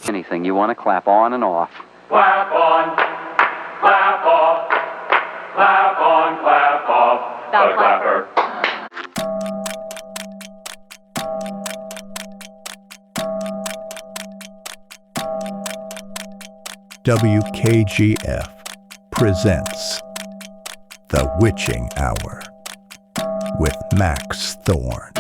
Anything you want to clap on and off. Clap on, clap off, clap on, clap off, the clapper. WKGF presents The Witching Hour with Max Thorn.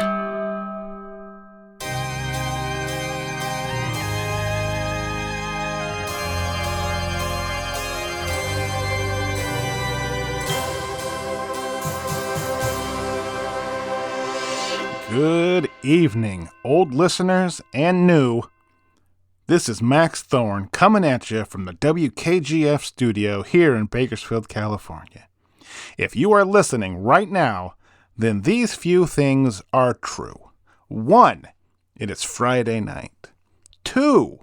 Good evening, old listeners and new. This is Max Thorn coming at you from the WKGF studio here in Bakersfield, California. If you are listening right now, then these few things are true. 1, it is Friday night. 2,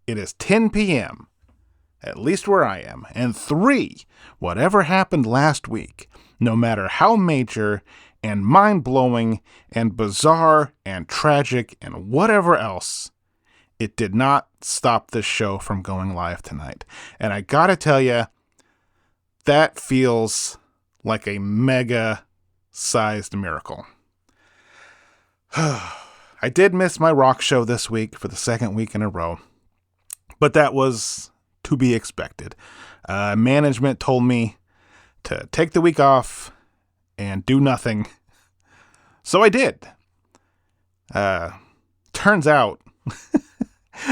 it is 10 p.m., at least where I am. And 3, whatever happened last week, no matter how major and mind-blowing and bizarre and tragic and whatever else, it did not stop this show from going live tonight. And I gotta tell you, that feels like a mega-sized miracle. I did miss my rock show this week for the second week in a row, but that was to be expected. Management told me to take the week off and do nothing. So I did. Turns out,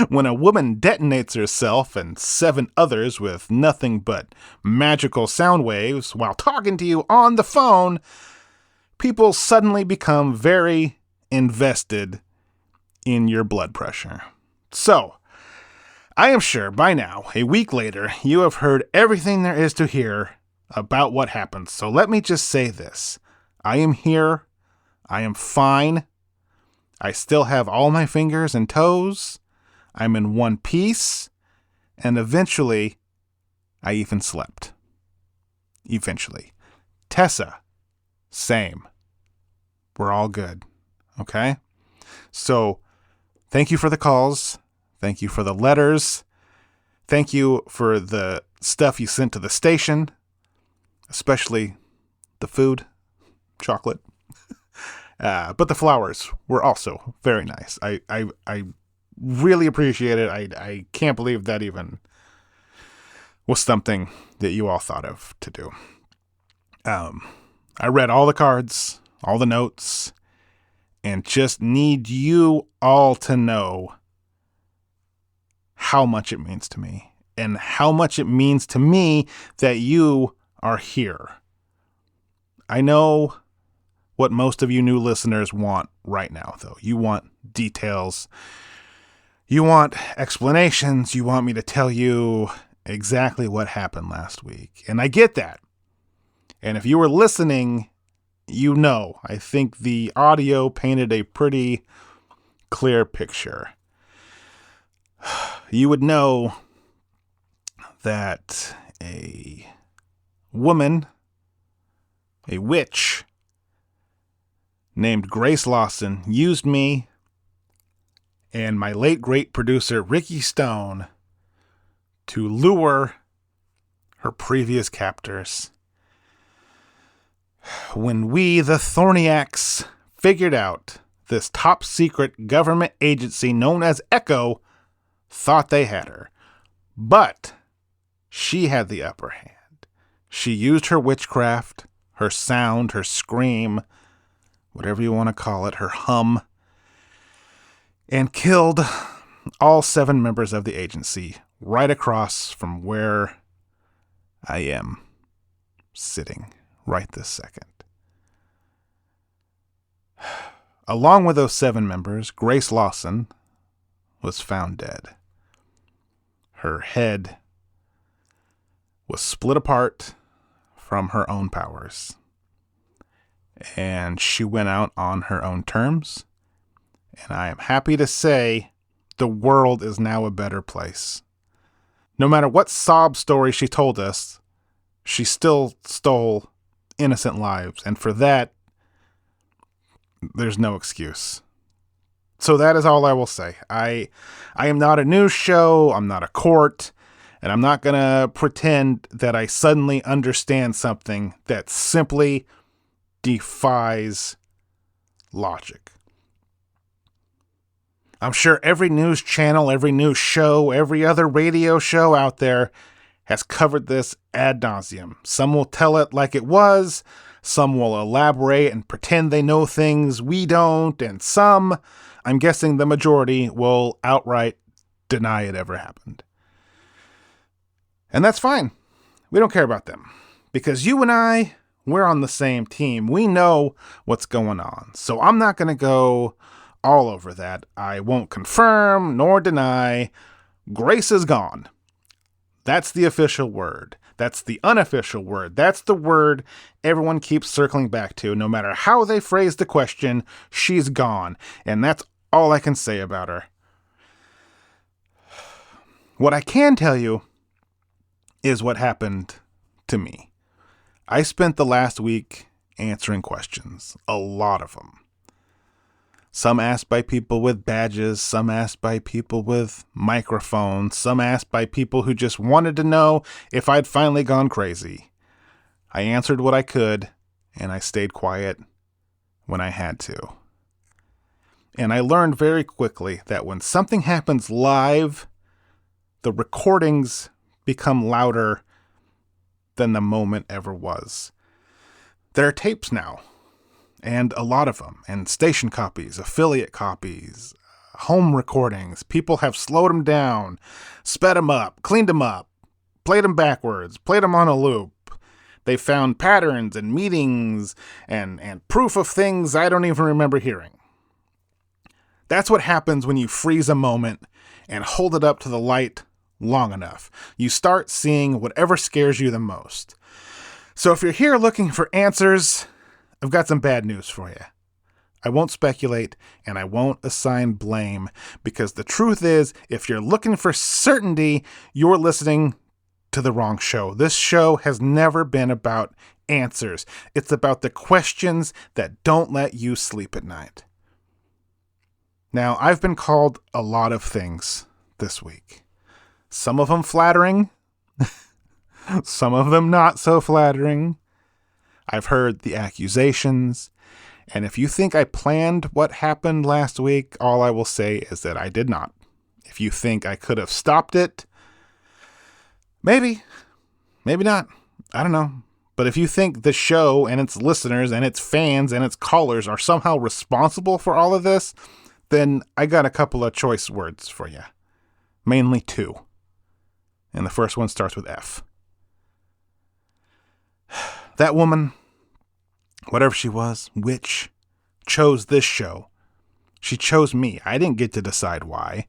when a woman detonates herself and 7 others with nothing but magical sound waves while talking to you on the phone, people suddenly become very invested in your blood pressure. So, I am sure by now, a week later, you have heard everything there is to hear about what happened. So let me just say this. I am here. I am fine. I still have all my fingers and toes. I'm in one piece. And eventually, I even slept. Eventually. Tessa, same. We're all good. Okay? So, thank you for the calls. Thank you for the letters. Thank you for the stuff you sent to the station. Especially the food, chocolate. But the flowers were also very nice. I really appreciate it. I can't believe that even was something that you all thought of to do. I read all the cards, all the notes, and just need you all to know how much it means to me and how much it means to me that you are here. I know what most of you new listeners want right now, though. You want details. You want explanations. You want me to tell you exactly what happened last week. And I get that. And if you were listening, you know, I think the audio painted a pretty clear picture. You would know that a woman, a witch named Grace Lawson, used me and my late great producer Ricky Stone to lure her previous captors. When we, the Thorniacs, figured out this top secret government agency known as Echo thought they had her, but she had the upper hand. She used her witchcraft, her sound, her scream, whatever you want to call it, her hum, and killed all 7 members of the agency right across from where I am sitting right this second. Along with those 7 members, Grace Lawson was found dead. Her head was split apart from her own powers. And she went out on her own terms. And I am happy to say the world is now a better place. No matter what sob story she told us, she still stole innocent lives. And for that, there's no excuse. So that is all I will say. I am not a news show. I'm not a court. And I'm not going to pretend that I suddenly understand something that simply defies logic. I'm sure every news channel, every news show, every other radio show out there has covered this ad nauseum. Some will tell it like it was. Some will elaborate and pretend they know things we don't. And some, I'm guessing the majority, will outright deny it ever happened. And that's fine. We don't care about them. Because you and I, we're on the same team. We know what's going on. So I'm not going to go all over that. I won't confirm nor deny. Grace is gone. That's the official word. That's the unofficial word. That's the word everyone keeps circling back to. No matter how they phrase the question, she's gone. And that's all I can say about her. What I can tell you is what happened to me. I spent the last week answering questions. A lot of them. Some asked by people with badges, some asked by people with microphones, some asked by people who just wanted to know if I'd finally gone crazy. I answered what I could, and I stayed quiet when I had to. And I learned very quickly that when something happens live, the recordings become louder than the moment ever was. There are tapes now. And a lot of them, and station copies, affiliate copies, home recordings. People have slowed them down, sped them up, cleaned them up, played them backwards, played them on a loop. They found patterns and meetings and proof of things I don't even remember hearing. That's what happens when you freeze a moment and hold it up to the light long enough. You start seeing whatever scares you the most. So if you're here looking for answers, I've got some bad news for you. I won't speculate and I won't assign blame because the truth is, if you're looking for certainty, you're listening to the wrong show. This show has never been about answers. It's about the questions that don't let you sleep at night. Now, I've been called a lot of things this week. Some of them flattering, some of them not so flattering. I've heard the accusations, and if you think I planned what happened last week, all I will say is that I did not. If you think I could have stopped it, maybe not. I don't know. But if you think the show and its listeners and its fans and its callers are somehow responsible for all of this, then I got a couple of choice words for you. Mainly two. And the first one starts with F. That woman, whatever she was, witch, chose this show. She chose me. I didn't get to decide why,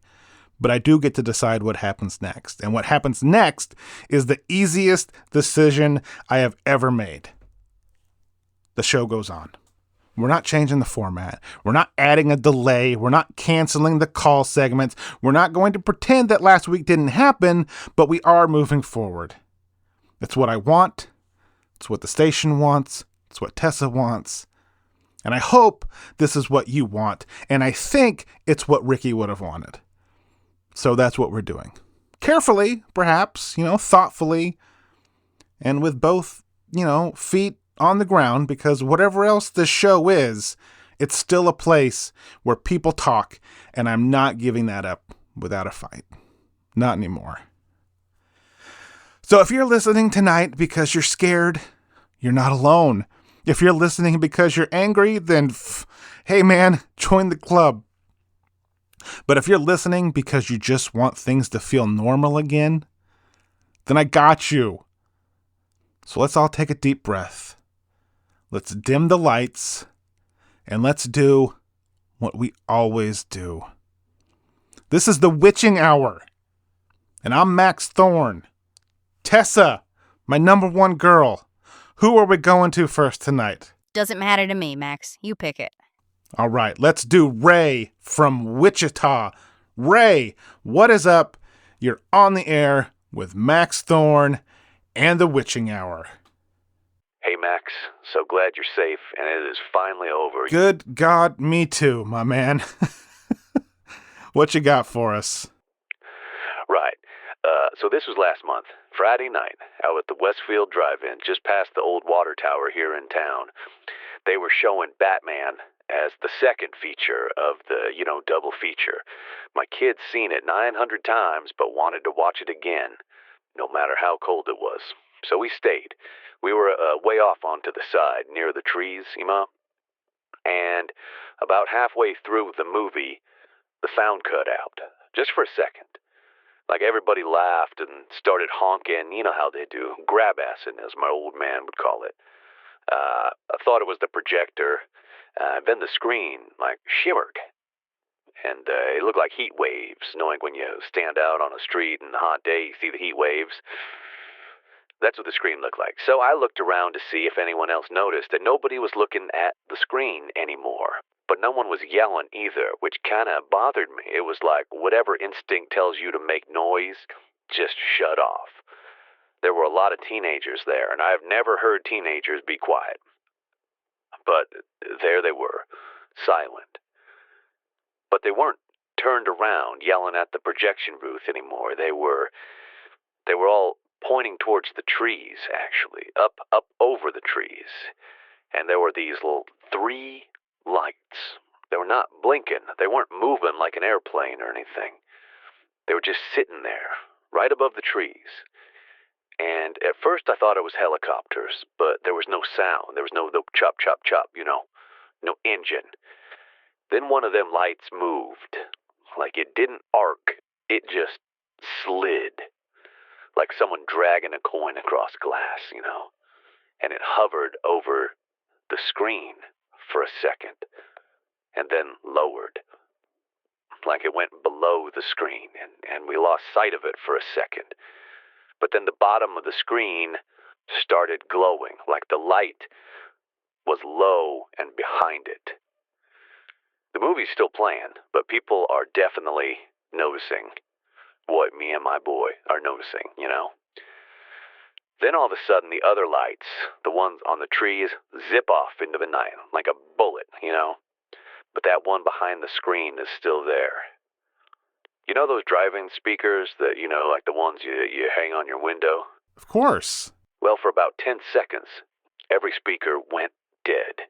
but I do get to decide what happens next. And what happens next is the easiest decision I have ever made. The show goes on. We're not changing the format. We're not adding a delay. We're not canceling the call segments. We're not going to pretend that last week didn't happen, but we are moving forward. It's what I want. It's what the station wants. It's what Tessa wants. And I hope this is what you want. And I think it's what Ricky would have wanted. So that's what we're doing. Carefully, perhaps, thoughtfully, and with both, feet on the ground, because whatever else this show is, it's still a place where people talk, and I'm not giving that up without a fight. Not anymore. So if you're listening tonight because you're scared, you're not alone. If you're listening because you're angry, then hey man, join the club. But if you're listening because you just want things to feel normal again, then I got you. So let's all take a deep breath. Let's dim the lights and let's do what we always do. This is the witching hour. And I'm Max Thorn. Tessa, my number one girl. Who are we going to first tonight? Doesn't matter to me, Max. You pick it. All right, let's do Ray from Wichita. Ray, what is up? You're on the air with Max Thorn and the Witching Hour. Hey, Max. So glad you're safe, and it is finally over. Good God, me too, my man. What you got for us? Right. So this was last month, Friday night, out at the Westfield Drive-In, just past the old water tower here in town. They were showing Batman as the second feature of the, double feature. My kid's seen it 900 times, but wanted to watch it again, no matter how cold it was. So we stayed. We were way off onto the side, near the trees, and about halfway through the movie, the sound cut out, just for a second. Like everybody laughed and started honking, you know how they do, grab-assing, as my old man would call it. I thought it was the projector. Then the screen, shimmered. And it looked like heat waves, knowing when you stand out on a street in a hot day, you see the heat waves. That's what the screen looked like. So I looked around to see if anyone else noticed, and nobody was looking at the screen anymore. But no one was yelling either, which kind of bothered me. It was like whatever instinct tells you to make noise, just shut off. There were a lot of teenagers there, and I've never heard teenagers be quiet. But there they were, silent. But they weren't turned around yelling at the projection booth anymore. They were all pointing towards the trees, actually, up over the trees. And there were these little 3 lights. They were not blinking. They weren't moving like an airplane or anything. They were just sitting there, right above the trees. And at first I thought it was helicopters, but there was no sound. There was no chop, chop, chop, no engine. Then one of them lights moved. Like it didn't arc. It just slid. Like someone dragging a coin across glass, And it hovered over the screen for a second, and then lowered. Like it went below the screen, and we lost sight of it for a second. But then the bottom of the screen started glowing, like the light was low and behind it. The movie's still playing, but people are definitely noticing what me and my boy are noticing, Then all of a sudden the other lights, the ones on the trees, zip off into the night, like a bullet, But that one behind the screen is still there. You know those drive-in speakers that, like the ones you hang on your window? Of course. Well, for about 10 seconds, every speaker went dead.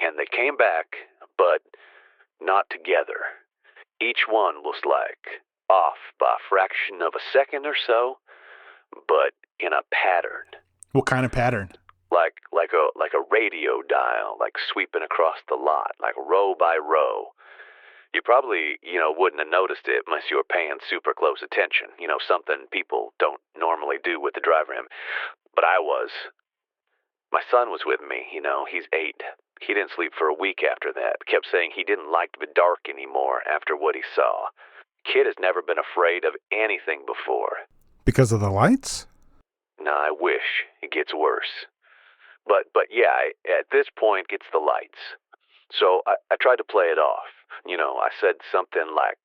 And they came back, but not together. Each one was off by a fraction of a second or so, but in a pattern. What kind of pattern? Like a radio dial, sweeping across the lot, row by row. You probably, wouldn't have noticed it unless you were paying super close attention. Something people don't normally do with the driver in. But I was. My son was with me, he's 8. He didn't sleep for a week after that. Kept saying he didn't like the dark anymore after what he saw. Kid has never been afraid of anything before. Because of the lights? No, I wish. It gets worse. But yeah, at this point, it's the lights. So I tried to play it off. I said something like,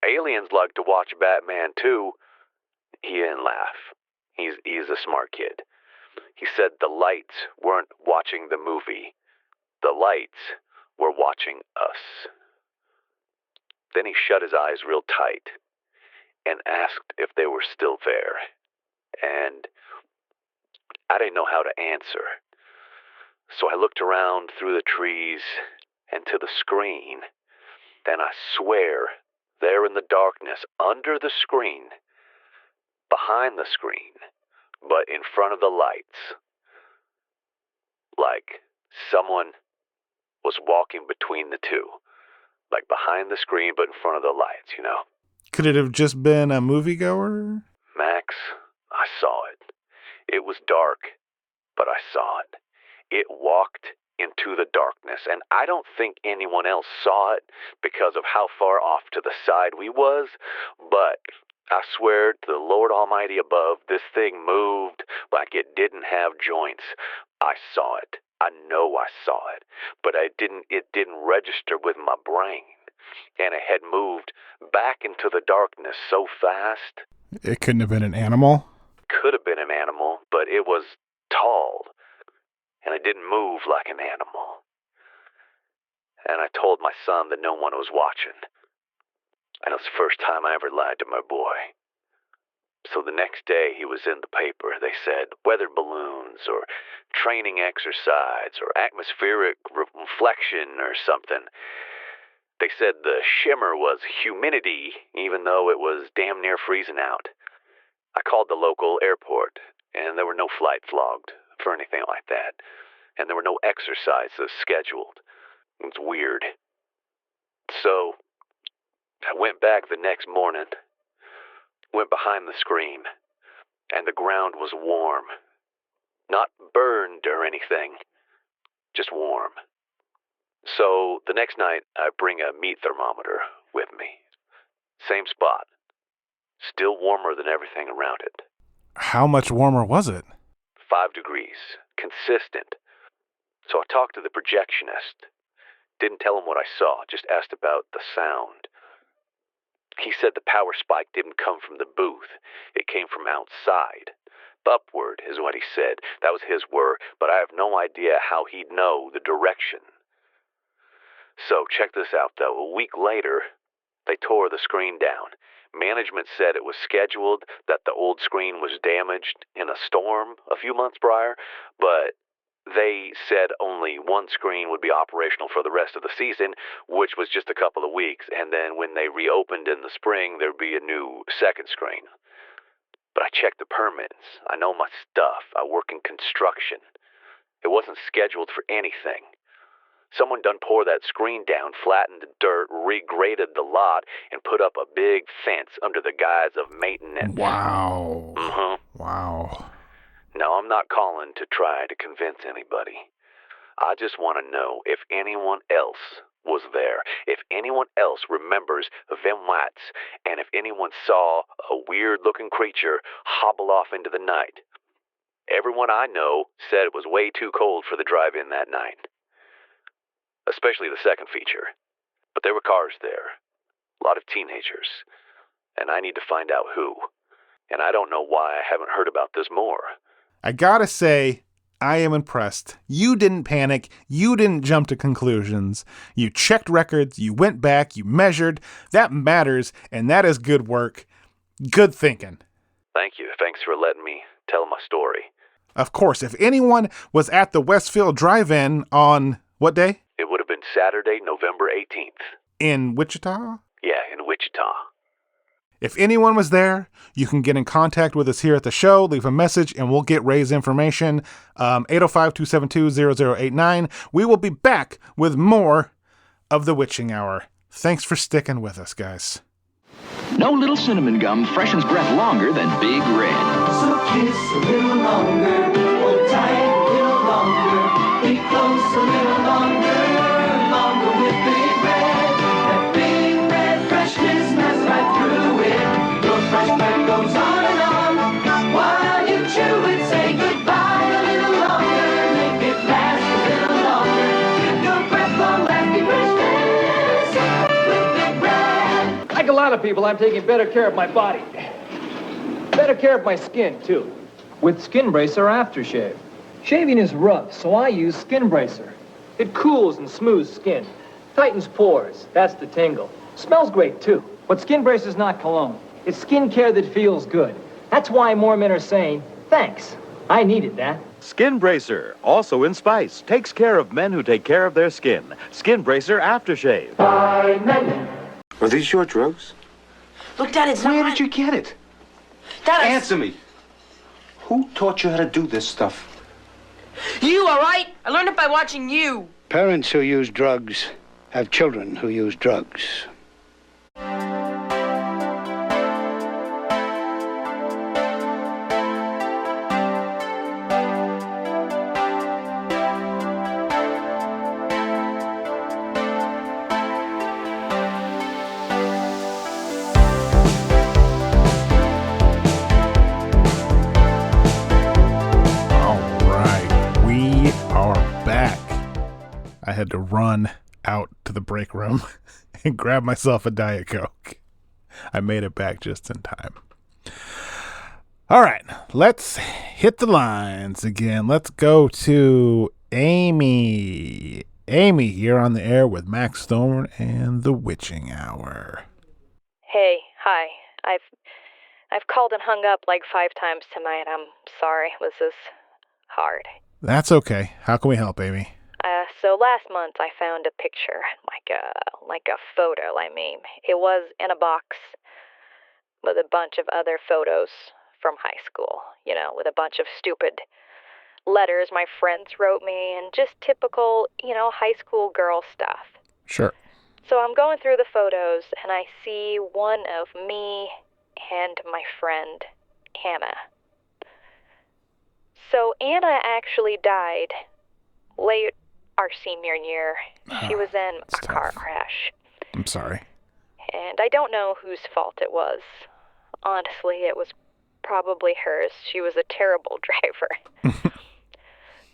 aliens like to watch Batman too. He didn't laugh. He's a smart kid. He said the lights weren't watching the movie. The lights were watching us. Then he shut his eyes real tight and asked if they were still there. And I didn't know how to answer. So I looked around through the trees and to the screen. Then I swear, there in the darkness, under the screen, behind the screen, but in front of the lights, like someone was walking between the two. Like behind the screen, but in front of the lights, Could it have just been a moviegoer? Max, I saw it. It was dark, but I saw it. It walked into the darkness, and I don't think anyone else saw it because of how far off to the side we was, but I swear to the Lord Almighty above, this thing moved like it didn't have joints. I saw it. I know I saw it, but it didn't register with my brain, and it had moved back into the darkness so fast. It couldn't have been an animal? Could have been an animal, but it was tall, and it didn't move like an animal. and I told my son that no one was watching. And it was the first time I ever lied to my boy. So the next day he was in the paper. They said weather balloons or training exercise or atmospheric reflection or something. They said the shimmer was humidity, even though it was damn near freezing out. I called the local airport, and there were no flights logged for anything like that. And there were no exercises scheduled. It was weird. So I went back the next morning, went behind the screen, and the ground was warm. Not burned or anything, just warm. So the next night, I bring a meat thermometer with me. Same spot. Still warmer than everything around it. How much warmer was it? 5 degrees. Consistent. So I talked to the projectionist. Didn't tell him what I saw, just asked about the sound. He said the power spike didn't come from the booth. It came from outside. Upward is what he said. That was his word, but I have no idea how he'd know the direction. So check this out, though. A week later, they tore the screen down. Management said it was scheduled, that the old screen was damaged in a storm a few months prior, but they said only one screen would be operational for the rest of the season, which was just a couple of weeks, and then when they reopened in the spring, there'd be a new second screen. But I checked the permits. I know my stuff. I work in construction. It wasn't scheduled for anything. Someone done pour that screen down, flattened the dirt, regraded the lot, and put up a big fence under the guise of maintenance. Wow. Mm-hmm. Wow. Now, I'm not calling to try to convince anybody. I just want to know if anyone else was there, if anyone else remembers them whites, and if anyone saw a weird-looking creature hobble off into the night. Everyone I know said it was way too cold for the drive-in that night. Especially the second feature. But there were cars there. A lot of teenagers. And I need to find out who. And I don't know why I haven't heard about this more. I gotta say, I am impressed. You didn't panic. You didn't jump to conclusions. You checked records. You went back. You measured. That matters, and that is good work. Good thinking. Thank you. Thanks for letting me tell my story. Of course, if anyone was at the Westfield Drive-In on what day? It would have been Saturday, November 18th. In Wichita? Yeah, in Wichita. If anyone was there, you can get in contact with us here at the show, leave a message, and we'll get Ray's information. 805-272-0089. We will be back with more of The Witching Hour. Thanks for sticking with us, guys. No little cinnamon gum freshens breath longer than Big Red. So kiss a little longer, hold tight a little longer, be close a little longer, longer with Big Red. That Big Red freshness smells right through it. Your fresh breath goes on and on. While you chew it, say goodbye a little longer, make it last a little longer. Give your breath long-lasting freshness with Big Red. Like a lot of people, I'm taking better care of my body. Better care of my skin, too. With Skin Bracer Aftershave. Shaving is rough, so I use Skin Bracer. It cools and smooths skin. Tightens pores. That's the tingle. Smells great, too. But Skin Bracer's not cologne. It's skin care that feels good. That's why more men are saying, thanks. I needed that. Skin Bracer, also in spice, takes care of men who take care of their skin. Skin Bracer Aftershave. By men. Are these your drugs? Look, Dad, it's not... Where did you get it? Dad, Answer me. Who taught you how to do this stuff? You, all right? I learned it by watching you. Parents who use drugs have children who use drugs. I had to run out to the break room and grab myself a Diet Coke. I made it back just in time. All right, let's hit the lines again. Let's go to Amy. Amy here on the air with Max Thorn and the Witching Hour. Hey, hi. I've called and hung up like 5 times tonight. I'm sorry. This is hard. That's okay. How can we help, Amy? So last month I found a picture, like a photo, I mean. It was in a box with a bunch of other photos from high school, with a bunch of stupid letters my friends wrote me and just typical, high school girl stuff. Sure. So I'm going through the photos and I see one of me and my friend, Anna. So Anna actually died late our senior year. She was in a car crash. I'm sorry. And I don't know whose fault it was. Honestly, it was probably hers. She was a terrible driver.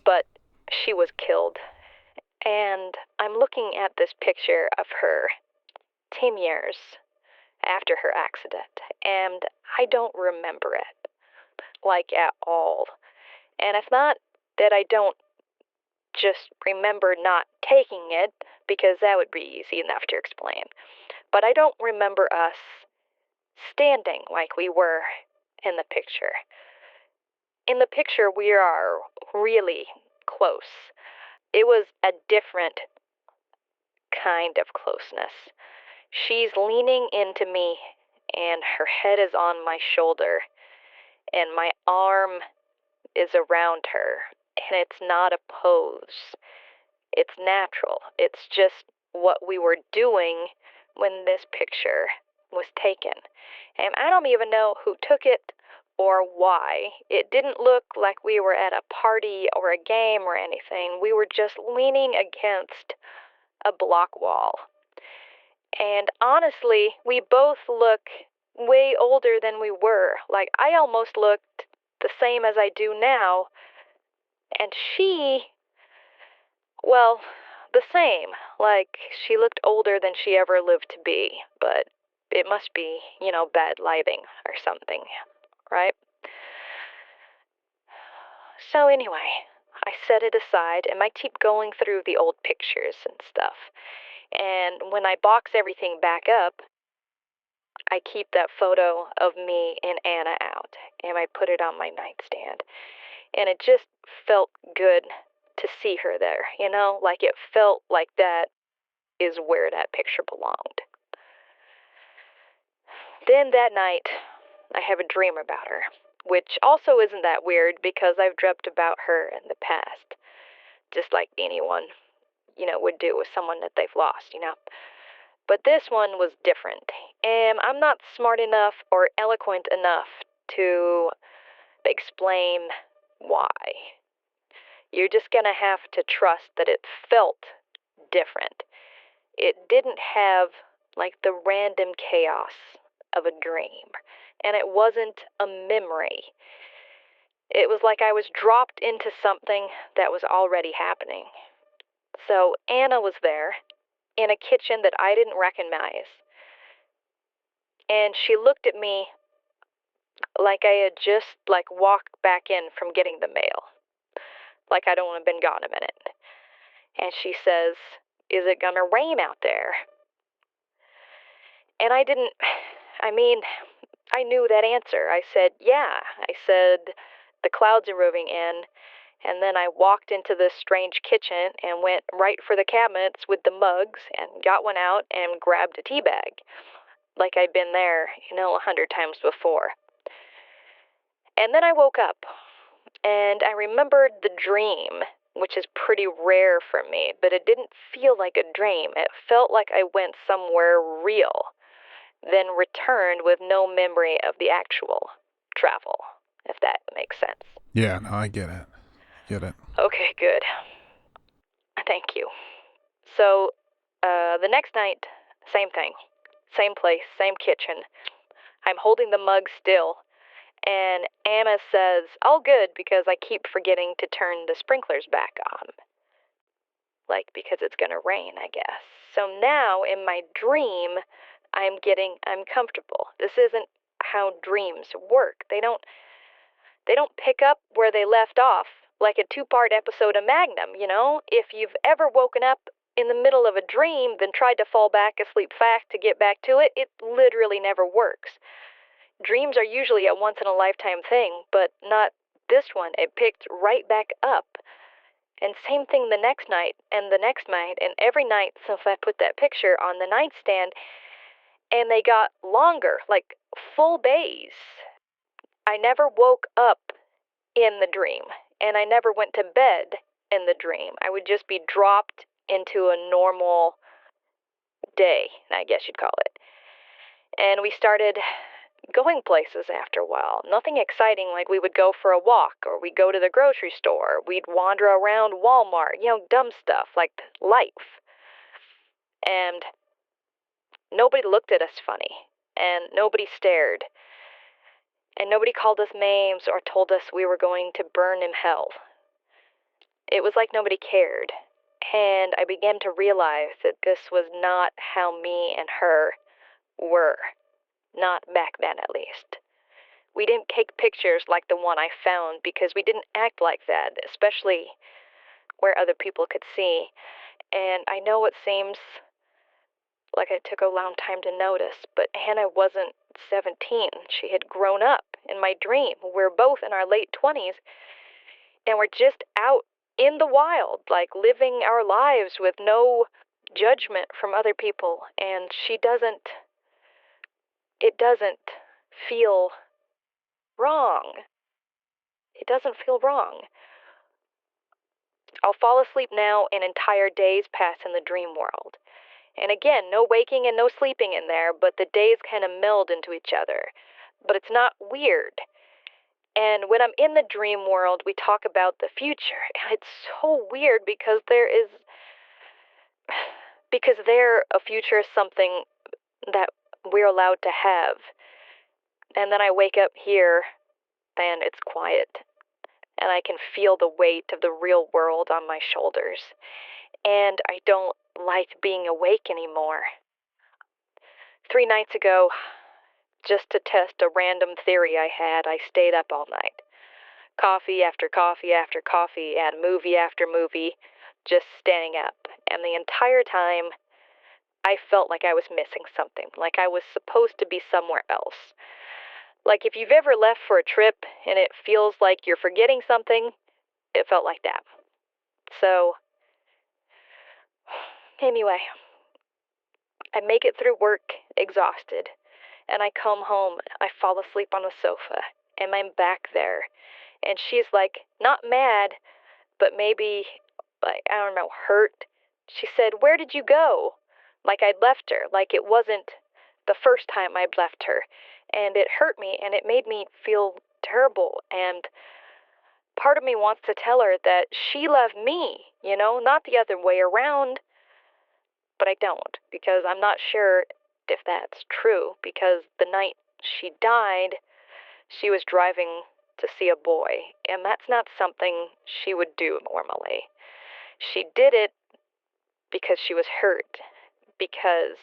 But she was killed. And I'm looking at this picture of her 10 years after her accident, and I don't remember it, at all. And it's not that I don't just remember not taking it, because that would be easy enough to explain. But I don't remember us standing like we were in the picture. In the picture, we are really close. It was a different kind of closeness. She's leaning into me, and her head is on my shoulder, and my arm is around her, and it's not a pose. It's natural. It's just what we were doing when this picture was taken. And I don't even know who took it or why. It didn't look like we were at a party or a game or anything. We were just leaning against a block wall. And honestly, we both look way older than we were. I almost looked the same as I do now. And she, well, the same. She looked older than she ever lived to be. But it must be, bad lighting or something, right? So anyway, I set it aside and I keep going through the old pictures and stuff. And when I box everything back up, I keep that photo of me and Anna out, and I put it on my nightstand. And it just felt good to see her there, it felt like that is where that picture belonged. Then that night, I have a dream about her, which also isn't that weird because I've dreamt about her in the past, just like anyone, would do with someone that they've lost, But this one was different, and I'm not smart enough or eloquent enough to explain why. You're just gonna have to trust that it felt different. It didn't have, the random chaos of a dream, and it wasn't a memory. It was like I was dropped into something that was already happening. So Anna was there, in a kitchen that I didn't recognize. And she looked at me like I had just, walked back in from getting the mail. Like I'd only been gone a minute. And she says, "Is it gonna rain out there?" And I knew that answer. I said, yeah. I said, "The clouds are moving in." And then I walked into this strange kitchen and went right for the cabinets with the mugs and got one out and grabbed a tea bag, like I'd been there, 100 times before. And then I woke up, and I remembered the dream, which is pretty rare for me, but it didn't feel like a dream. It felt like I went somewhere real, then returned with no memory of the actual travel, if that makes sense. Yeah, no, I get it. Okay, good. Thank you. So, the next night, same thing. Same place, same kitchen. I'm holding the mug still, and Anna says, "All good, because I keep forgetting to turn the sprinklers back on." Because it's gonna rain, I guess. So now, in my dream, I'm comfortable. This isn't how dreams work. They don't pick up where they left off, like a 2-part episode of Magnum, you know? If you've ever woken up in the middle of a dream, then tried to fall back asleep fast to get back to it, it literally never works. Dreams are usually a once-in-a-lifetime thing, but not this one. It picked right back up. And same thing the next night, and the next night, and every night since I put that picture on the nightstand, and they got longer, like full days. I never woke up in the dream, and I never went to bed in the dream. I would just be dropped into a normal day, I guess you'd call it. And we started going places after a while. Nothing exciting, like we would go for a walk, or we'd go to the grocery store, we'd wander around Walmart, dumb stuff like life. And nobody looked at us funny, and nobody stared, and nobody called us names or told us we were going to burn in hell. It was like nobody cared, and I began to realize that this was not how me and her were. Not back then, at least. We didn't take pictures like the one I found because we didn't act like that, especially where other people could see. And I know it seems like it took a long time to notice, but Hannah wasn't 17. She had grown up in my dream. We're both in our late 20s, and we're just out in the wild, like living our lives with no judgment from other people. And it doesn't feel wrong. It doesn't feel wrong. I'll fall asleep now and entire days pass in the dream world. And again, no waking and no sleeping in there, but the days kind of meld into each other. But it's not weird. And when I'm in the dream world, we talk about the future. And it's so weird because there a future is something that we're allowed to have. And then I wake up here, and it's quiet. And I can feel the weight of the real world on my shoulders. And I don't like being awake anymore. 3 nights ago, just to test a random theory I had, I stayed up all night. Coffee after coffee after coffee, and movie after movie, just staying up. And the entire time, I felt like I was missing something, like I was supposed to be somewhere else. Like if you've ever left for a trip and it feels like you're forgetting something, it felt like that. So, anyway, I make it through work exhausted, and I come home, I fall asleep on the sofa, and I'm back there. And she's like, not mad, but maybe, like, I don't know, hurt. She said, "Where did you go?" Like I'd left her, like it wasn't the first time I'd left her. And it hurt me, and it made me feel terrible. And part of me wants to tell her that she loved me, not the other way around. But I don't, because I'm not sure if that's true, because the night she died, she was driving to see a boy, and that's not something she would do normally. She did it because she was hurt, because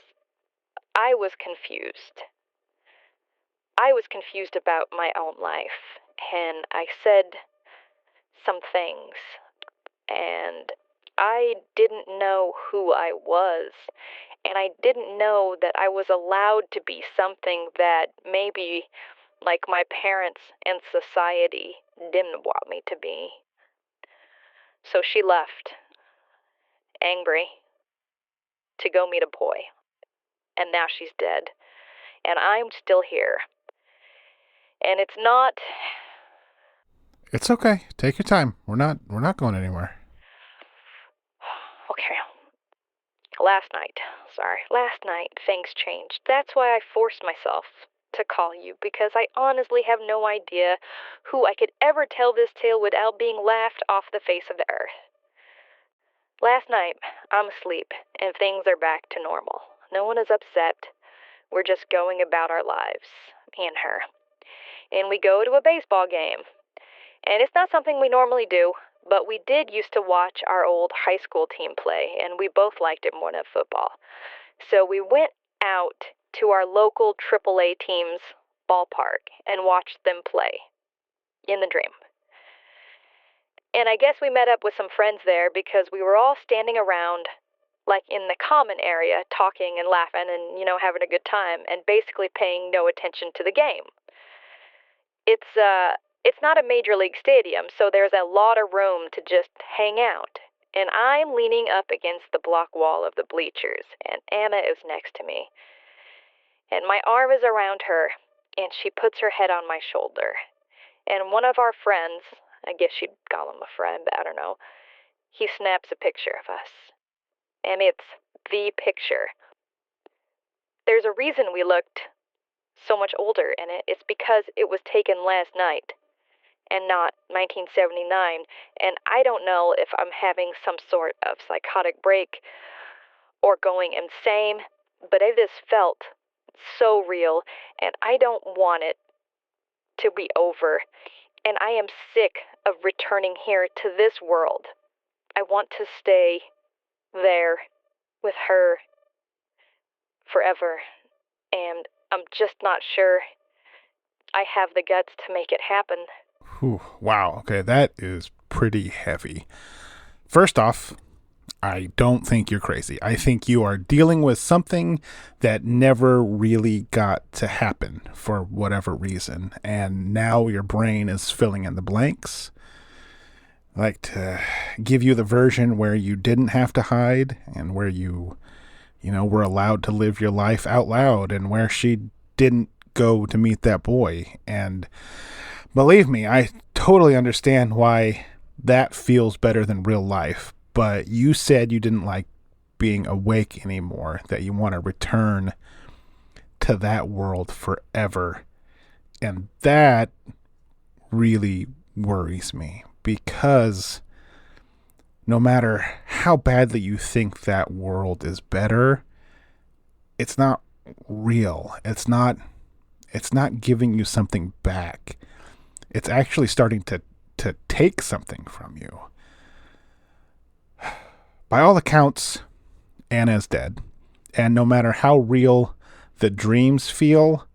I was confused. I was confused about my own life, and I said some things, and I didn't know who I was, and I didn't know that I was allowed to be something that maybe, like my parents and society, didn't want me to be. So she left, angry, to go meet a boy, and now she's dead, and I'm still here. And it's not... It's okay. Take your time. We're not going anywhere. Okay. Last night, things changed. That's why I forced myself to call you, because I honestly have no idea who I could ever tell this tale without being laughed off the face of the earth. Last night, I'm asleep, and things are back to normal. No one is upset. We're just going about our lives, me and her. And we go to a baseball game. And it's not something we normally do, but we did used to watch our old high school team play, and we both liked it more than football. So we went out to our local AAA team's ballpark and watched them play in the dream. And I guess we met up with some friends there because we were all standing around, like in the common area, talking and laughing and, having a good time and basically paying no attention to the game. It's not a major league stadium, so there's a lot of room to just hang out. And I'm leaning up against the block wall of the bleachers, and Anna is next to me. And my arm is around her, and she puts her head on my shoulder. And one of our friends, I guess you'd call him a friend, but I don't know, he snaps a picture of us. And it's the picture. There's a reason we looked so much older in it. It's because it was taken last night and not 1979. And I don't know if I'm having some sort of psychotic break or going insane, but it has felt so real, and I don't want it to be over. And I am sick of returning here to this world. I want to stay there with her forever, and I'm just not sure I have the guts to make it happen. Whew, wow, okay, that is pretty heavy. First off, I don't think you're crazy. I think you are dealing with something that never really got to happen for whatever reason, and now your brain is filling in the blanks. I like to give you the version where you didn't have to hide and where you were allowed to live your life out loud, and where she didn't go to meet that boy. And believe me, I totally understand why that feels better than real life. But you said you didn't like being awake anymore, that you want to return to that world forever. And that really worries me, because no matter how badly you think that world is better, it's not real. It's not giving you something back. It's actually starting to take something from you. By all accounts, Anna's dead. And no matter how real the dreams feel,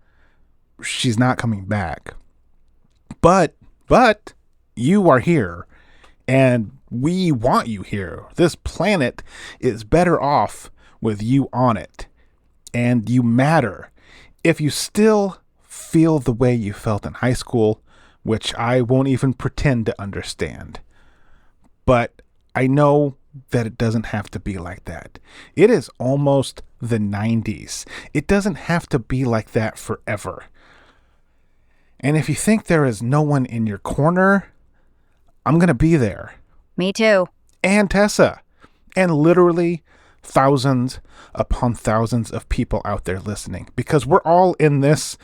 she's not coming back. But you are here, and we want you here. This planet is better off with you on it, and you matter. If you still feel the way you felt in high school, which I won't even pretend to understand, but I know that it doesn't have to be like that. It is almost the 90s. It doesn't have to be like that forever. And if you think there is no one in your corner, I'm going to be there. Me too. And Tessa. And literally thousands upon thousands of people out there listening, because we're all in this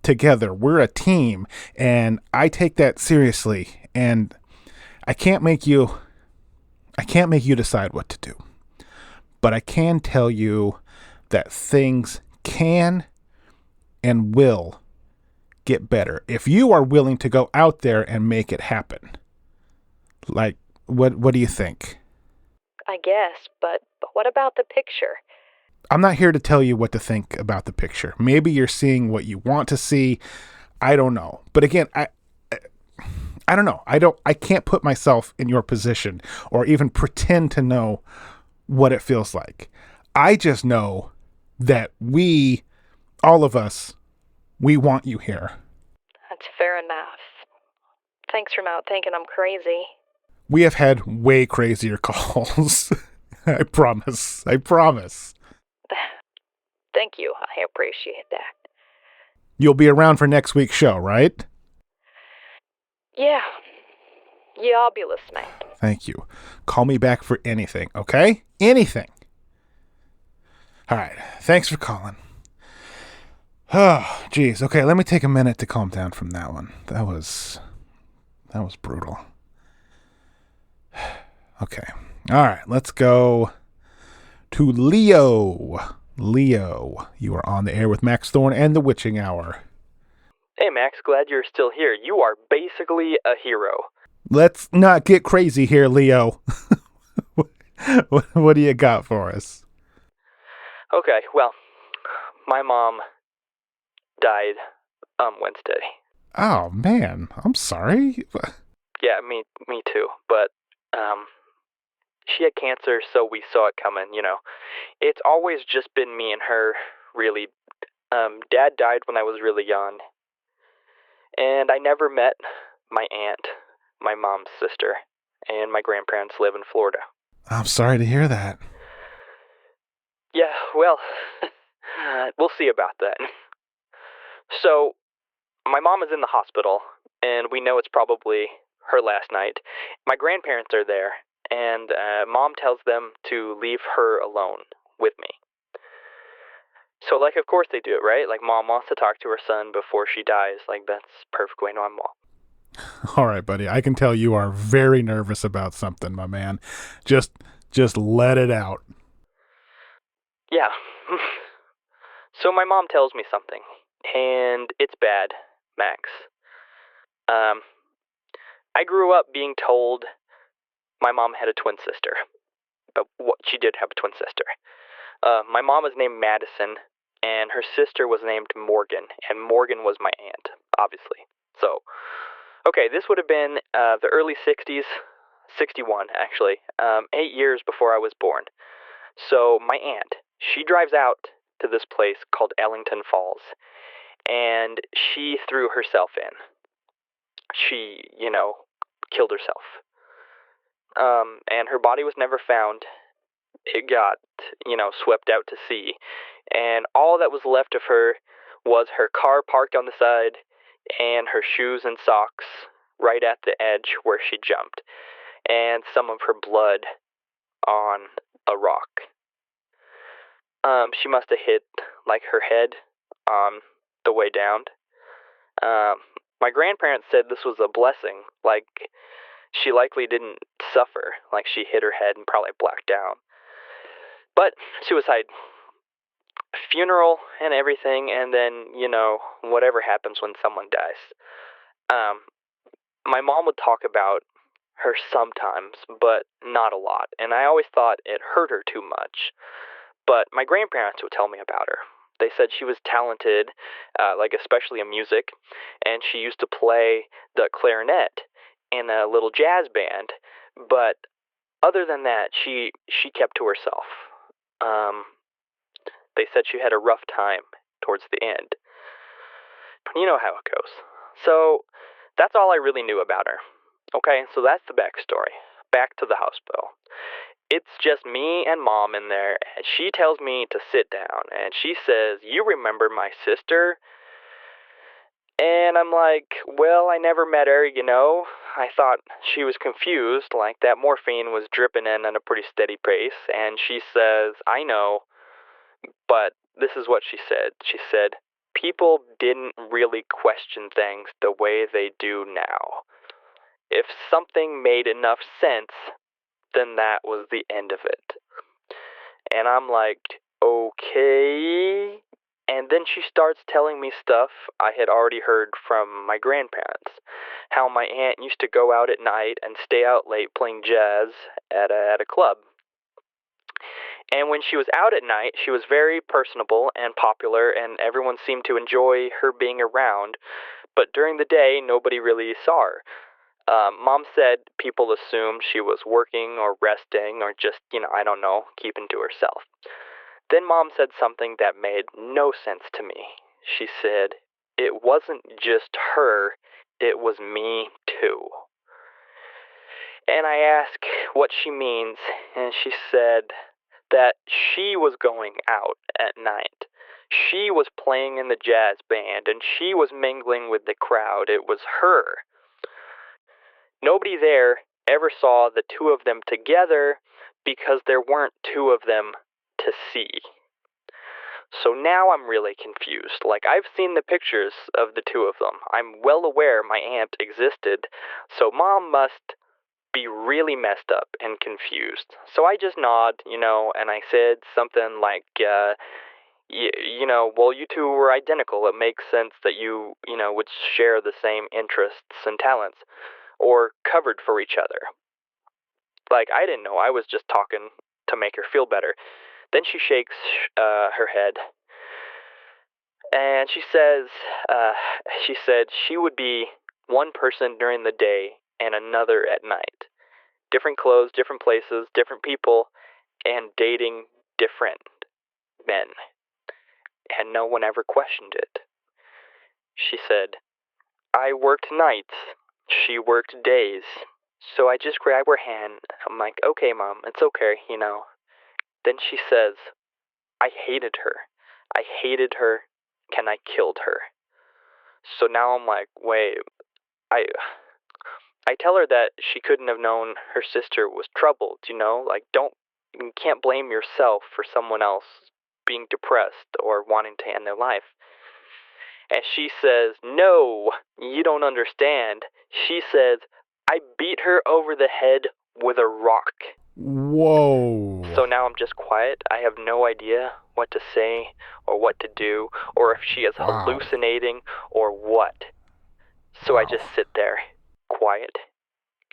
together. We're a team, and I take that seriously, and I can't make you decide what to do. But I can tell you that things can and will get better if you are willing to go out there and make it happen. Like, what do you think? I guess, but what about the picture? I'm not here to tell you what to think about the picture. Maybe you're seeing what you want to see. I don't know. But again, I don't know. I can't put myself in your position or even pretend to know what it feels like. I just know that all of us, we want you here. That's fair enough. Thanks for not thinking I'm crazy. We have had way crazier calls. I promise. Thank you. I appreciate that. You'll be around for next week's show, right? Yeah, I'll be listening. Thank you. Call me back for anything, okay? Anything. All right. Thanks for calling. Oh, geez. Okay, let me take a minute to calm down from that one. That was brutal. Okay. All right. Let's go to Leo. Leo, you are on the air with Max Thorn and the Witching Hour. Hey, Max, glad you're still here. You are basically a hero. Let's not get crazy here, Leo. What do you got for us? Okay, well, my mom died Wednesday. Oh, man. I'm sorry. Yeah, me too. But, she had cancer, so we saw it coming, It's always just been me and her, really. Dad died when I was really young. And I never met my aunt, my mom's sister, and my grandparents live in Florida. I'm sorry to hear that. Yeah, well, we'll see about that. So, my mom is in the hospital, and we know it's probably her last night. My grandparents are there, and Mom tells them to leave her alone with me. So, of course they do it, right? Mom wants to talk to her son before she dies. That's perfectly normal. All right, buddy. I can tell you are very nervous about something, my man. Just let it out. Yeah. So my mom tells me something, and it's bad, Max. I grew up being told my mom had a twin sister. But she did have a twin sister. My mom was named Madison, and her sister was named Morgan, and Morgan was my aunt, obviously. So, okay, this would have been the early 60s, 61, actually, 8 years before I was born. So my aunt, she drives out to this place called Ellington Falls, and she threw herself in. She, killed herself. And her body was never found. It got, swept out to sea. And all that was left of her was her car parked on the side and her shoes and socks right at the edge where she jumped. And some of her blood on a rock. She must have hit, her head on the way down. My grandparents said this was a blessing. She likely didn't suffer. She hit her head and probably blacked out. But suicide. Funeral and everything, and then, whatever happens when someone dies. My mom would talk about her sometimes, but not a lot. And I always thought it hurt her too much. But my grandparents would tell me about her. They said she was talented, especially in music, and she used to play the clarinet in a little jazz band. But other than that, she kept to herself. They said she had a rough time towards the end. You know how it goes. So that's all I really knew about her. Okay, so that's the backstory. Back to the hospital. It's just me and Mom in there, and she tells me to sit down, and she says, "You remember my sister?" And I'm like, well, I never met her, I thought she was confused, that morphine was dripping in at a pretty steady pace, and she says, "I know," but this is what she said. She said, "People didn't really question things the way they do now. If something made enough sense, then that was the end of it." And I'm like, okay. And then she starts telling me stuff I had already heard from my grandparents. How my aunt used to go out at night and stay out late playing jazz at a club. And when she was out at night, she was very personable and popular, and everyone seemed to enjoy her being around. But during the day, nobody really saw her. Mom said people assumed she was working or resting or just, I don't know, keeping to herself. Then Mom said something that made no sense to me. She said, "It wasn't just her, it was me too." And I asked what she means, and she said that she was going out at night. She was playing in the jazz band, and she was mingling with the crowd. It was her. Nobody there ever saw the two of them together because there weren't two of them to see. So now I'm really confused. I've seen the pictures of the two of them. I'm well aware my aunt existed, so Mom must be really messed up and confused. So I just nod, and I said something like, well, you two were identical. It makes sense that you would share the same interests and talents, or covered for each other. I didn't know. I was just talking to make her feel better. Then she shakes her head, and she said she would be one person during the day and another at night. Different clothes, different places, different people, and dating different men. And no one ever questioned it. She said, I worked nights, she worked days, so I just grab her hand. I'm like, okay, Mom, it's okay, you know. Then she says, I hated her. I hated her, and I killed her. So now I'm like, wait, I tell her that she couldn't have known her sister was troubled, you know? Like, you can't blame yourself for someone else being depressed or wanting to end their life. And she says, no, you don't understand. She says, I beat her over the head with a rock. Whoa. So now I'm just quiet. I have no idea what to say or what to do or if she is hallucinating or what. So I just sit there, quiet,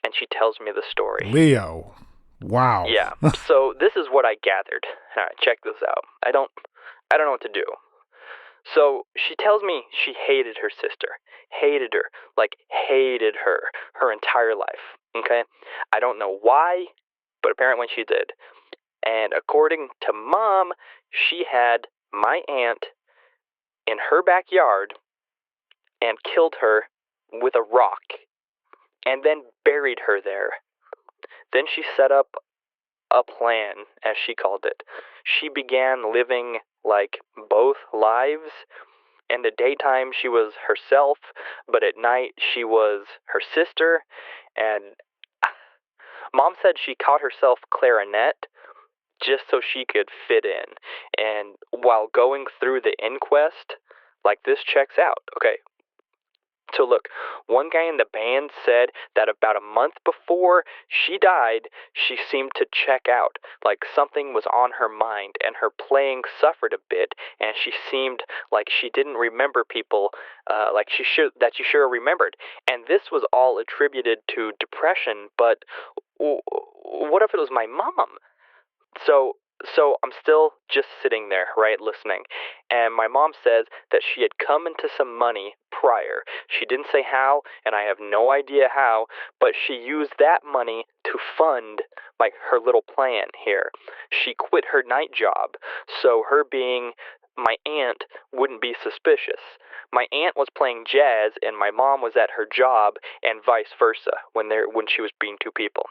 and she tells me the story. Leo. Wow. Yeah. So this is what I gathered. All right, check this out. I don't know what to do. So she tells me she hated her sister. Hated her. Like, hated her entire life. Okay? I don't know why, but apparently she did. And according to Mom, she had my aunt in her backyard and killed her with a rock and then buried her there. Then she set up a plan, as she called it. She began living like both lives. In the daytime, she was herself, but at night, she was her sister. And Mom said she called herself Clarinet just so she could fit in. And while going through the inquest, like, this checks out. Okay. So look, one guy in the band said that about a month before she died, she seemed to check out, like something was on her mind, and her playing suffered a bit, and she seemed like she didn't remember people, like she sure remembered. And this was all attributed to depression, but what if it was my mom? So I'm still just sitting there, right, listening. And my mom says that she had come into some money prior. She didn't say how, and I have no idea how, but she used that money to fund, like, her little plan here. She quit her night job, so her being my aunt wouldn't be suspicious. My aunt was playing jazz, and my mom was at her job, and vice versa, when she was being two people.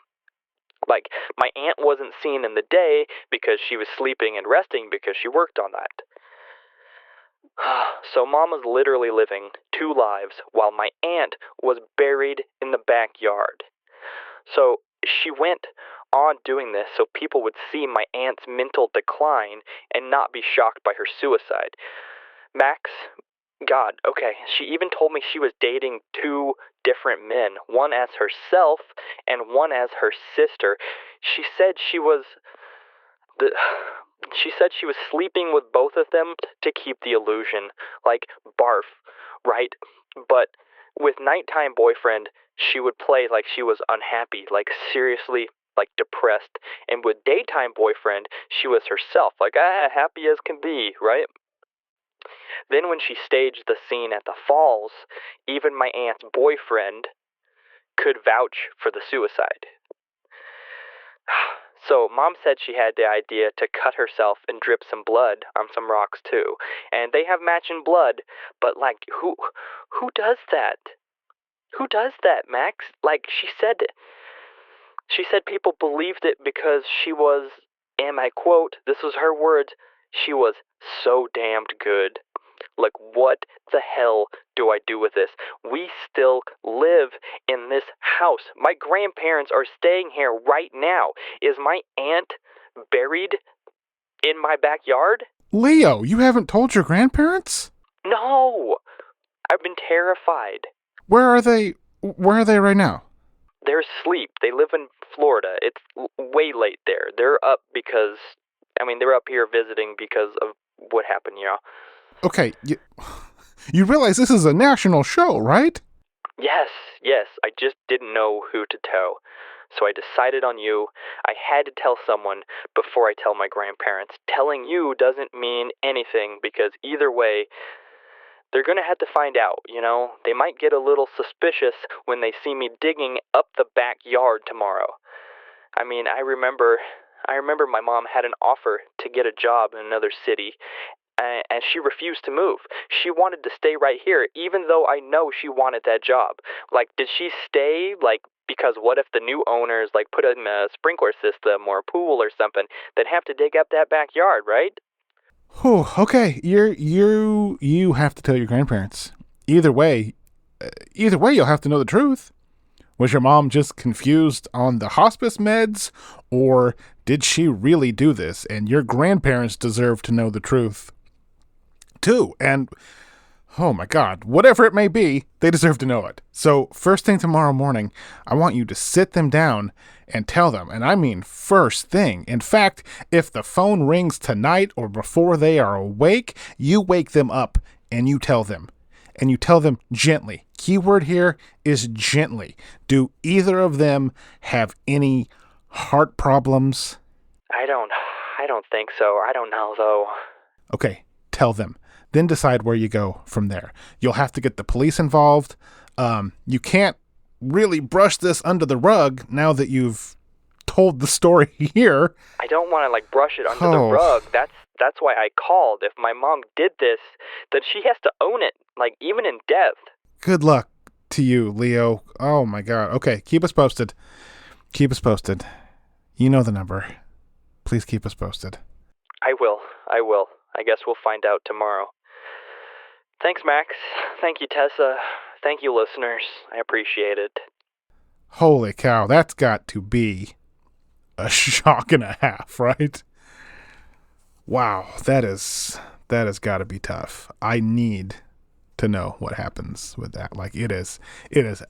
Like, my aunt wasn't seen in the day because she was sleeping and resting because she worked on that. So Mom was literally living two lives while my aunt was buried in the backyard. So she went on doing this so people would see my aunt's mental decline and not be shocked by her suicide. Max, God, okay, she even told me she was dating two different men, one as herself and one as her sister. She said she was sleeping with both of them to keep the illusion, like barf, right? But with nighttime boyfriend, she would play like she was unhappy, like seriously, like depressed. And with daytime boyfriend, she was herself, like happy as can be, right? Then when she staged the scene at the falls, even my aunt's boyfriend could vouch for the suicide. So Mom said she had the idea to cut herself and drip some blood on some rocks too. And they have matching blood, but like, who does that? Who does that, Max? Like, she said people believed it because she was, and I quote, this was her words, she was so damned good. Like, what the hell do I do with this? We still live in this house. My grandparents are staying here right now. Is my aunt buried in my backyard? Leo, you haven't told your grandparents? No. I've been terrified. Where are they right now? They're asleep. They live in Florida. It's way late there. They're up because, they're up here visiting because of what happened, you know. Okay, you realize this is a national show, right? Yes, I just didn't know who to tell. So I decided on you. I had to tell someone before I tell my grandparents. Telling you doesn't mean anything because either way, They're going to have to find out, you know? They might get a little suspicious when they see me digging up the backyard tomorrow. I mean, I remember my mom had an offer to get a job in another city, and she refused to move. She wanted to stay right here, even though I know she wanted that job. Like, did she stay, like, because what if the new owners, like, put in a sprinkler system or a pool or something? They'd have to dig up that backyard, right? Whew, okay, you have to tell your grandparents. Either way, you'll have to know the truth. Was your mom just confused on the hospice meds, or did she really do this? And your grandparents deserve to know the truth, too. And, oh my God, whatever it may be, they deserve to know it. So first thing tomorrow morning, I want you to sit them down and tell them. And I mean first thing. In fact, if the phone rings tonight or before they are awake, you wake them up and you tell them. And you tell them gently. Keyword here is gently. Do either of them have any heart problems? I don't think so. I don't know, though. Okay, tell them. Then decide where you go from there. You'll have to get the police involved. You can't really brush this under the rug now that you've told the story here. I don't want to, like, brush it under the rug. That's why I called. If my mom did this, then she has to own it, like, even in death. Good luck to you, Leo. Oh, my God. Okay, keep us posted. Keep us posted. You know the number. Please keep us posted. I will. I guess we'll find out tomorrow. Thanks, Max. Thank you, Tessa. Thank you, listeners. I appreciate it. Holy cow, that's got to be a shock and a half, right? Wow, that has got to be tough. I need to know what happens with that. Like, it is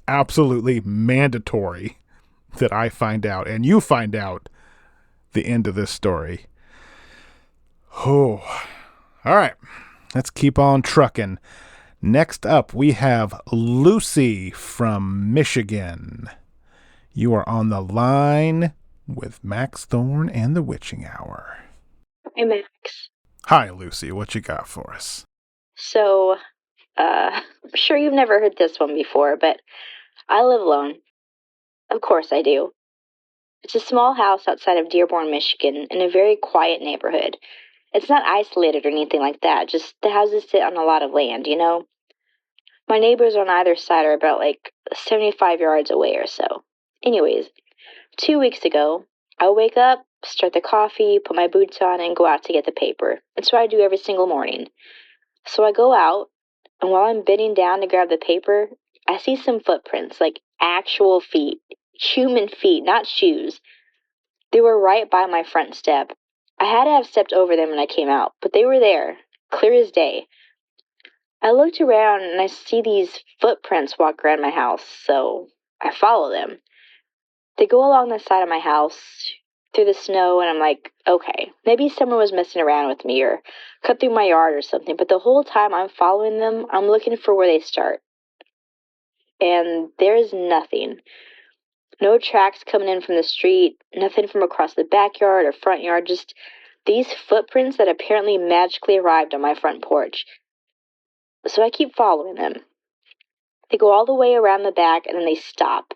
absolutely mandatory that I find out and you find out the end of this story. Oh, all right. Let's keep on trucking. Next up, we have Lucy from Michigan. You are on the line with Max Thorn and the Witching Hour. Hey, Max. Hi, Lucy. What you got for us? So, I'm sure you've never heard this one before, but I live alone. Of course I do. It's a small house outside of Dearborn, Michigan, in a very quiet neighborhood. It's not isolated or anything like that, just the houses sit on a lot of land, you know? My neighbors on either side are about, 75 yards away or so. Anyways, 2 weeks ago, I wake up, start the coffee, put my boots on, and go out to get the paper. That's what I do every single morning. So I go out, and while I'm bending down to grab the paper, I see some footprints, like actual feet. Human feet, not shoes. They were right by my front step. I had to have stepped over them when I came out, but they were there, clear as day. I looked around and I see these footprints walk around my house, so I follow them. They go along the side of my house, through the snow, and I'm like, okay, maybe someone was messing around with me or cut through my yard or something, but the whole time I'm following them, I'm looking for where they start. And there's nothing. No tracks coming in from the street, nothing from across the backyard or front yard, just these footprints that apparently magically arrived on my front porch. So I keep following them. They go all the way around the back and then they stop.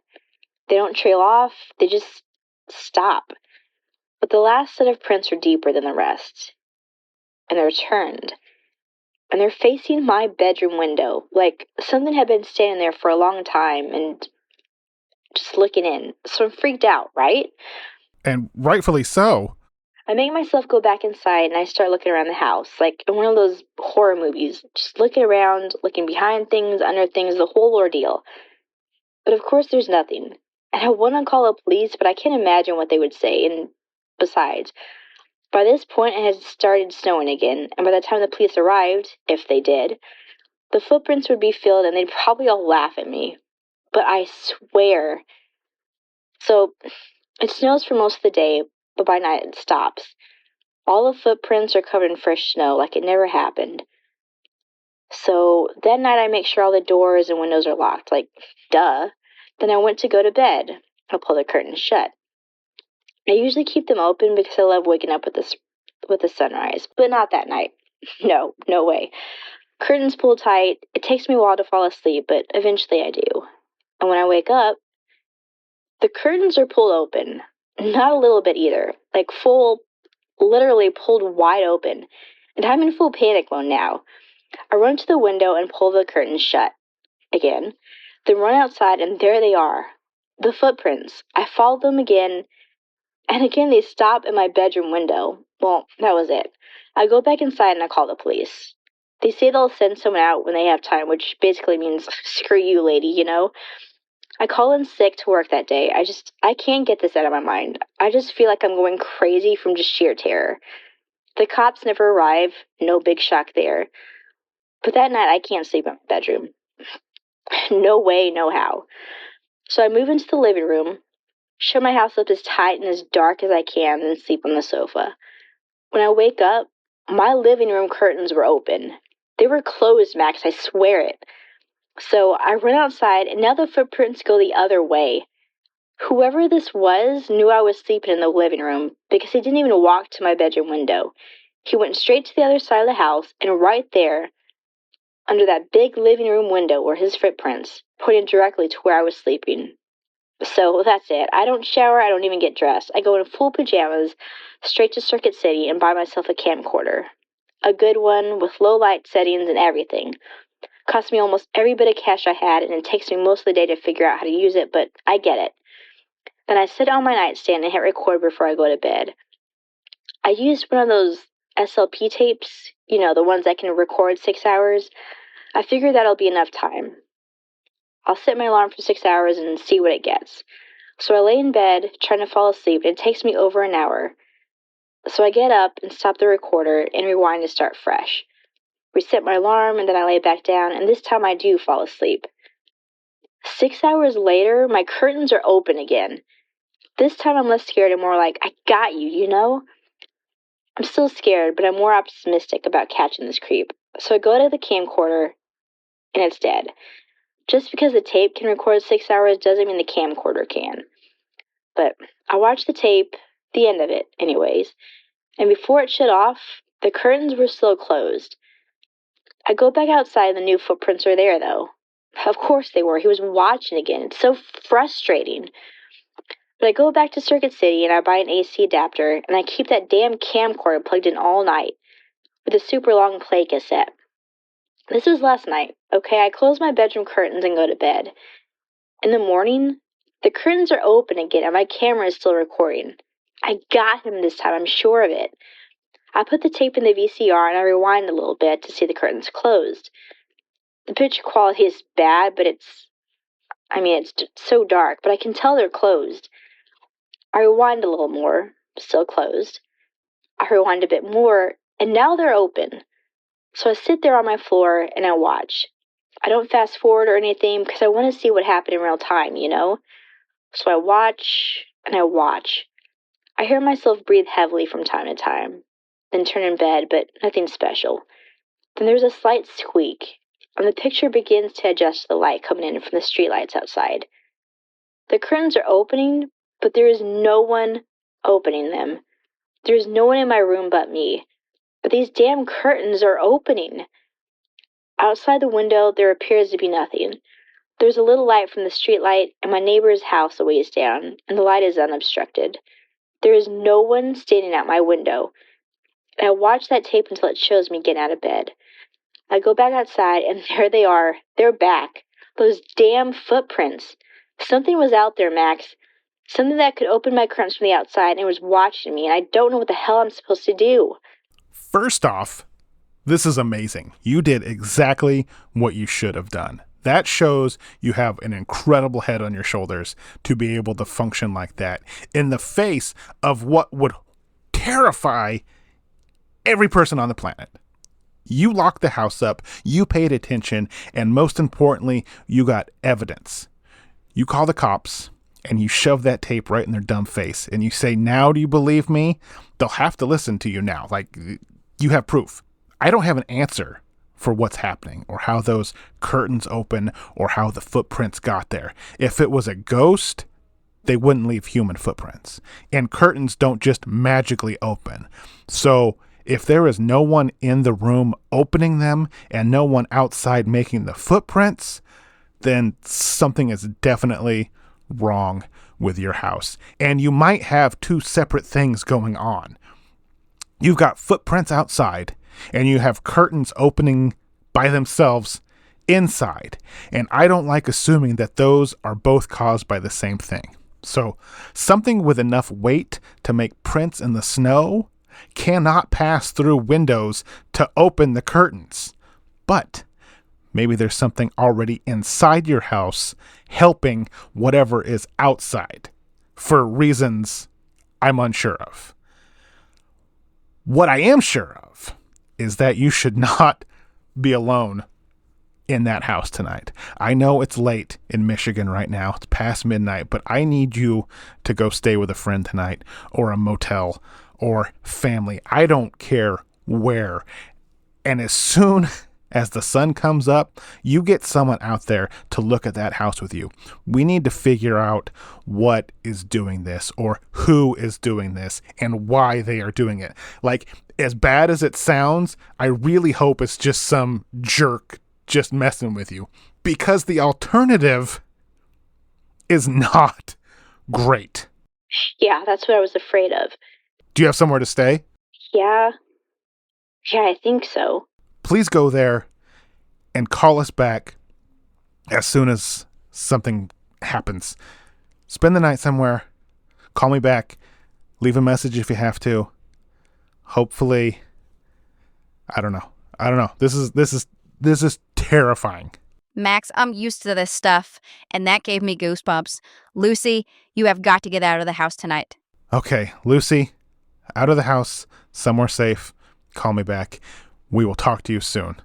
They don't trail off, they just stop. But the last set of prints are deeper than the rest. And they're turned. And they're facing my bedroom window, like something had been standing there for a long time and just looking in. So I'm freaked out, right? And rightfully so. I make myself go back inside and I start looking around the house, like in one of those horror movies, just looking around, looking behind things, under things, the whole ordeal. But of course there's nothing. And I want to call the police, but I can't imagine what they would say. And besides, by this point it had started snowing again, and by the time the police arrived, if they did, the footprints would be filled and they'd probably all laugh at me. But I swear. So, it snows for most of the day, but by night it stops. All the footprints are covered in fresh snow, like it never happened. So, that night I make sure all the doors and windows are locked, like, duh. Then I went to go to bed. I pull the curtains shut. I usually keep them open because I love waking up with the sunrise, but not that night. No way. Curtains pull tight. It takes me a while to fall asleep, but eventually I do. And when I wake up, the curtains are pulled open. Not a little bit either. Like literally pulled wide open. And I'm in full panic mode now. I run to the window and pull the curtains shut again. Then run outside, and there they are. The footprints. I follow them again, and again they stop at my bedroom window. Well, that was it. I go back inside and I call the police. They say they'll send someone out when they have time, which basically means, screw you, lady, you know? I call in sick to work that day. I can't get this out of my mind. I just feel like I'm going crazy from just sheer terror. The cops never arrive. No big shock there. But that night I can't sleep in my bedroom. No way, no how. So I move into the living room, shut my house up as tight and as dark as I can, and sleep on the sofa. When I wake up, my living room curtains were open. They were closed, Max, I swear it. So I run outside, and now the footprints go the other way. Whoever this was knew I was sleeping in the living room because he didn't even walk to my bedroom window. He went straight to the other side of the house, and right there, under that big living room window, were his footprints, pointing directly to where I was sleeping. So that's it. I don't shower, I don't even get dressed. I go in full pajamas, straight to Circuit City, and buy myself a camcorder. A good one, with low light settings and everything. Cost me almost every bit of cash I had, and it takes me most of the day to figure out how to use it, but I get it. Then I sit on my nightstand and hit record before I go to bed. I used one of those SLP tapes, you know, the ones that can record 6 hours. I figure that'll be enough time. I'll set my alarm for 6 hours and see what it gets. So I lay in bed, trying to fall asleep, and it takes me over an hour. So I get up and stop the recorder and rewind to start fresh. Reset my alarm, and then I lay back down, and this time I do fall asleep. 6 hours later, my curtains are open again. This time I'm less scared and more like, I got you, you know? I'm still scared, but I'm more optimistic about catching this creep. So I go to the camcorder, and it's dead. Just because the tape can record 6 hours doesn't mean the camcorder can. But I watched the tape, the end of it, anyways, and before it shut off, the curtains were still closed. I go back outside, and the new footprints are there, though. Of course they were. He was watching again. It's so frustrating. But I go back to Circuit City, and I buy an AC adapter, and I keep that damn camcorder plugged in all night with a super long play cassette. This was last night, okay? I close my bedroom curtains and go to bed. In the morning, the curtains are open again, and my camera is still recording. I got him this time, I'm sure of it. I put the tape in the VCR, and I rewind a little bit to see the curtains closed. The picture quality is bad, but it's so dark, but I can tell they're closed. I rewind a little more, still closed. I rewind a bit more, and now they're open. So I sit there on my floor and I watch. I don't fast forward or anything because I want to see what happened in real time, you know? So I watch and I watch. I hear myself breathe heavily from time to time, then turn in bed, but nothing special. Then there's a slight squeak, and the picture begins to adjust to the light coming in from the streetlights outside. The curtains are opening, but there is no one opening them. There is no one in my room but me. But these damn curtains are opening. Outside the window, there appears to be nothing. There's a little light from the streetlight, and my neighbor's house a ways down, and the light is unobstructed. There is no one standing at my window. And I watch that tape until it shows me getting out of bed. I go back outside, and there they are. They're back. Those damn footprints. Something was out there, Max. Something that could open my curtains from the outside, and it was watching me, and I don't know what the hell I'm supposed to do. First off, this is amazing. You did exactly what you should have done. That shows you have an incredible head on your shoulders to be able to function like that in the face of what would terrify every person on the planet. You locked the house up, you paid attention, and most importantly, you got evidence. You call the cops and you shove that tape right in their dumb face and you say, now do you believe me? They'll have to listen to you now. Like, you have proof. I don't have an answer for what's happening or how those curtains open or how the footprints got there. If it was a ghost, they wouldn't leave human footprints. And curtains don't just magically open. So If there is no one in the room opening them and no one outside making the footprints, then something is definitely wrong with your house. And you might have two separate things going on. You've got footprints outside and you have curtains opening by themselves inside. And I don't like assuming that those are both caused by the same thing. So something with enough weight to make prints in the snow cannot pass through windows to open the curtains. But maybe there's something already inside your house helping whatever is outside for reasons I'm unsure of. What I am sure of is that you should not be alone in that house tonight. I know it's late in Michigan right now. It's past midnight, but I need you to go stay with a friend tonight, or a motel, or family. I don't care where. And as soon as the sun comes up, you get someone out there to look at that house with you. We need to figure out what is doing this, or who is doing this, and why they are doing it. Like, as bad as it sounds, I really hope it's just some jerk just messing with you, because the alternative is not great. Yeah, that's what I was afraid of. Do you have somewhere to stay? Yeah, I think so. Please go there and call us back as soon as something happens. Spend the night somewhere. Call me back. Leave a message if you have to. Hopefully, I don't know. This is terrifying. Max, I'm used to this stuff, and that gave me goosebumps. Lucy, you have got to get out of the house tonight. Okay, Lucy, out of the house, somewhere safe. Call me back. We will talk to you soon.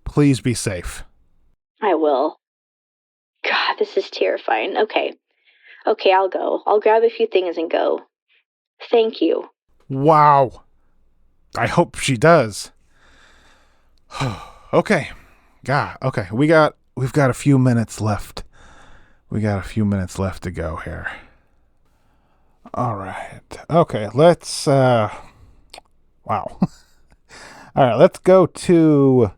Please be safe. I will. God, this is terrifying. Okay, I'll go. I'll grab a few things and go. Thank you. Wow. I hope she does. Okay. God, okay. We've got a few minutes left. We got a few minutes left to go here. All right. Okay, let's wow. All right, let's go to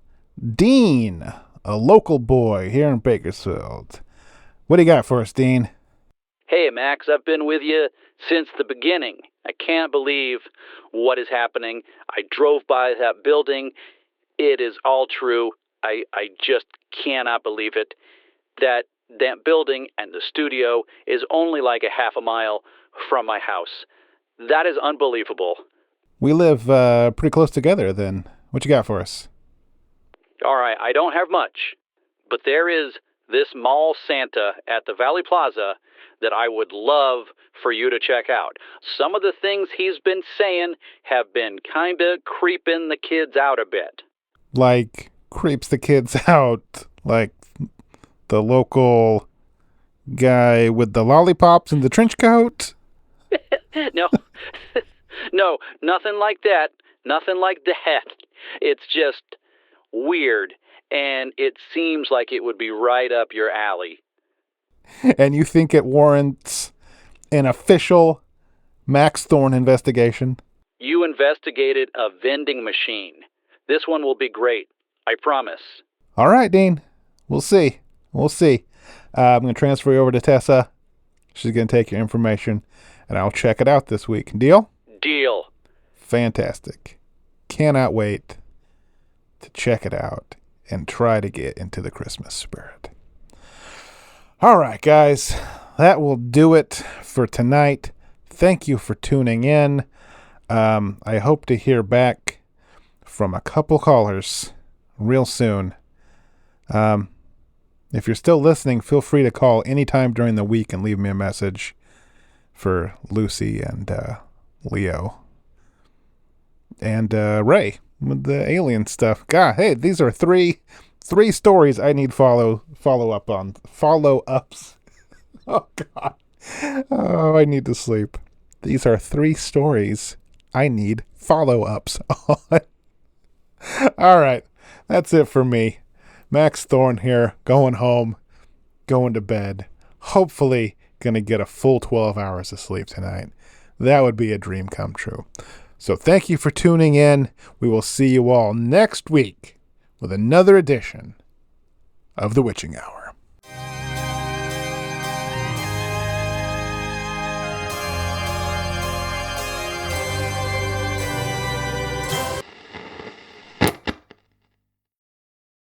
Dean, a local boy here in Bakersfield. What do you got for us, Dean? Hey, Max, I've been with you since the beginning. I can't believe what is happening. I drove by that building. It is all true. I just cannot believe it. That building and the studio is only like a half a mile from my house. That is unbelievable. We live pretty close together then. What you got for us? All right, I don't have much, but there is this mall Santa at the Valley Plaza that I would love for you to check out. Some of the things he's been saying have been kind of creeping the kids out a bit. Like, creeps the kids out? Like the local guy with the lollipops and the trench coat? No, no, nothing like that. Nothing like that. It's just weird, and it seems like it would be right up your alley. And you think it warrants an official Max Thorn investigation? You investigated a vending machine. This one will be great. I promise. All right, Dean. We'll see. I'm going to transfer you over to Tessa. She's going to take your information, and I'll check it out this week. Deal? Deal. Fantastic. Cannot wait to check it out and try to get into the Christmas spirit. All right, guys. That will do it for tonight. Thank you for tuning in. I hope to hear back from a couple callers real soon. If you're still listening, feel free to call anytime during the week and leave me a message for Lucy and Leo and Ray with the alien stuff. God, hey, these are three stories I need follow-ups. Oh God. Oh, I need to sleep. These are 3 stories I need follow-ups on. All right. That's it for me. Max Thorn here, going home, going to bed. Hopefully gonna get a full 12 hours of sleep tonight. That would be a dream come true. So thank you for tuning in. We will see you all next week with another edition of The Witching Hour.